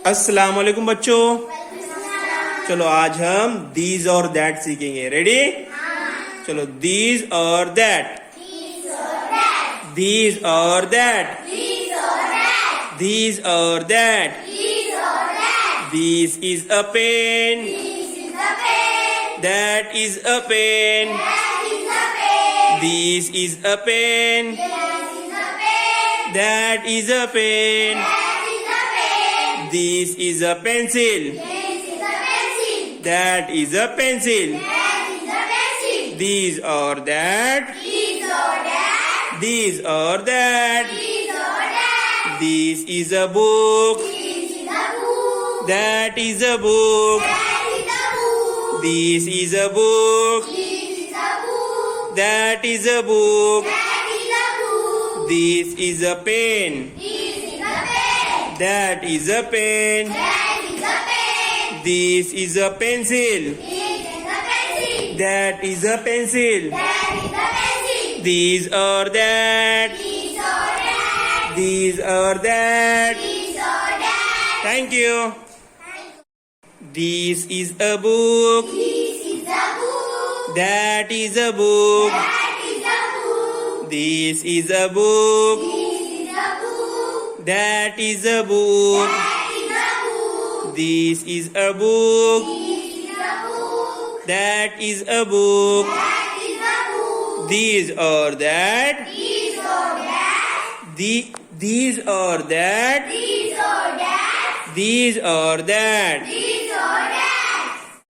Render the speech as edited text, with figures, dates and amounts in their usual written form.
अस्सलाम वालेकुम बच्चों। चलो आज हम दीज और दैट सीखेंगे। रेडी? चलो दीज और दैट, दीज और दैट, दीज और that. This is a pen. That is a pen. This is a pen. That is a pen. This is a pencil. That is a pencil. These or that. These or that. This is a book. That is a book. This is a book. That is a book. This is a pen. That is a pen. This is a pencil. That is a pencil. These or that. These or that. Thank you. This is a book. That is a book. This is a book. That is a book. This is a book. That is a book. These or that. These or that. These or that.